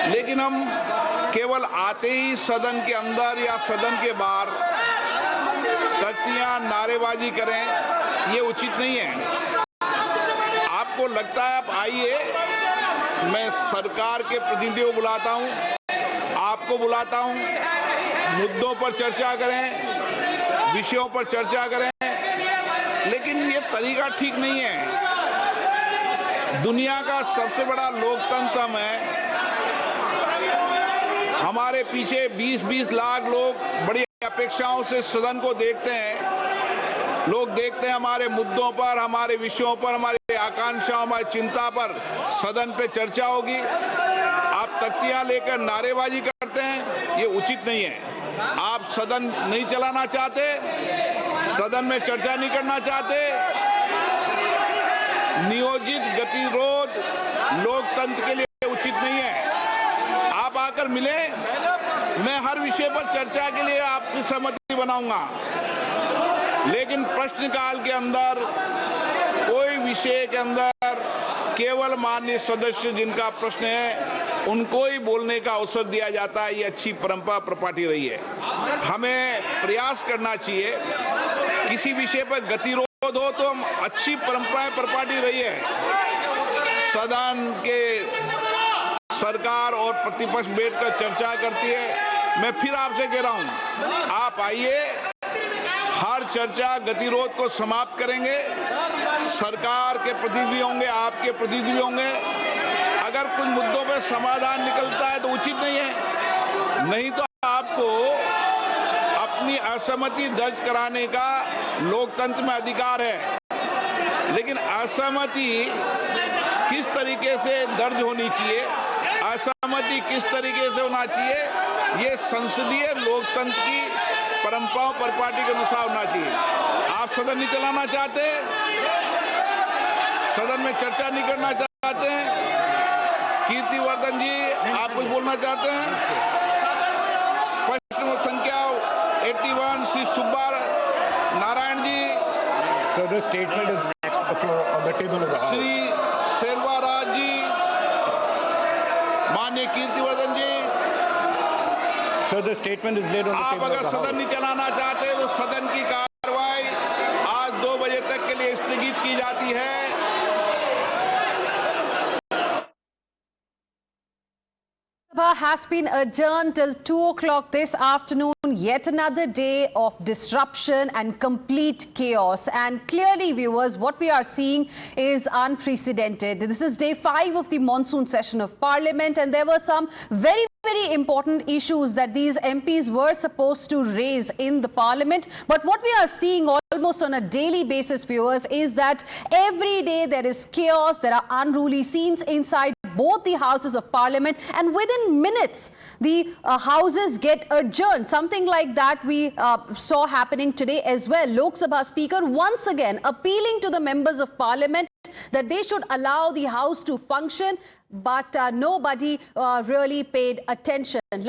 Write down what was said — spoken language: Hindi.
लेकिन हम केवल आते ही सदन के अंदर या सदन के बाहर तख्तियां नारेबाजी करें, ये उचित नहीं है। आपको लगता है, आप आइए, मैं सरकार के प्रतिनिधियों को बुलाता हूं, आपको बुलाता हूं, मुद्दों पर चर्चा करें, विषयों पर चर्चा करें, लेकिन ये तरीका ठीक नहीं है। दुनिया का सबसे बड़ा लोकतंत्र हम है। हमारे पीछे 20-20 लाख लोग बड़ी अपेक्षाओं से सदन को देखते हैं। लोग देखते हैं हमारे मुद्दों पर, हमारे विषयों पर, हमारी आकांक्षाओं, हमारी चिंता पर सदन पे चर्चा होगी। आप तख्तियां लेकर नारेबाजी करते हैं, ये उचित नहीं है। आप सदन नहीं चलाना चाहते, सदन में चर्चा नहीं करना चाहते। नियोजित गतिरोध लोकतंत्र के लिए उचित नहीं है। आप आकर मिले, मैं हर विषय पर चर्चा के लिए आपकी सहमति बनाऊंगा, लेकिन प्रश्नकाल के अंदर कोई विषय के अंदर केवल माननीय सदस्य जिनका प्रश्न है उनको ही बोलने का अवसर दिया जाता है। ये अच्छी परंपरा प्रपाटी रही है। हमें प्रयास करना चाहिए, किसी विषय पर गतिरोध हो तो हम अच्छी परंपराएं प्रपाटी रही है। सदन के सरकार और प्रतिपक्ष बैठकर चर्चा करती है। मैं फिर आपसे कह रहा हूं, आप आइए, हर चर्चा गतिरोध को समाप्त करेंगे। सरकार के प्रतिनिधि होंगे, आपके प्रतिनिधि होंगे। अगर कुछ मुद्दों पर समाधान निकलता है तो उचित नहीं है, नहीं तो आपको अपनी असहमति दर्ज कराने का लोकतंत्र में अधिकार है। लेकिन असहमति किस तरीके से दर्ज होनी चाहिए, असहमति किस तरीके से होना चाहिए, ये संसदीय लोकतंत्र की परंपराओं परिपाटी के अनुसार होना चाहिए। आप सदन नहीं चलाना चाहते, सदन में चर्चा नहीं करना चाहते हैं। कीर्तिवर्धन जी, आप कुछ बोलना चाहते हैं? प्रश्न संख्या 81 Shri Subba Narayan ji. So the statement is next to the floor on the table of the House. Shri Selvaraj जी, माननीय कीर्तिवर्धन जी। So the statement is laid on the आप table अगर of the सदन House. नहीं चलाना चाहते तो सदन की कार्रवाई आज 2 बजे तक के लिए स्थगित की जाती है। Has been adjourned till 2 o'clock this afternoon. Yet another day of disruption and complete chaos. And clearly, viewers, what we are seeing is unprecedented. This is day 5 of the monsoon session of Parliament, and there were some very important issues that these MPs were supposed to raise in the Parliament. But what we are seeing almost on a daily basis, viewers, is that every day there is chaos, there are unruly scenes inside both the houses of Parliament, and within minutes the houses get adjourned. Something like that we saw happening today as well. Lok Sabha Speaker once again appealing to the members of Parliament that they should allow the House to function, but nobody really paid attention.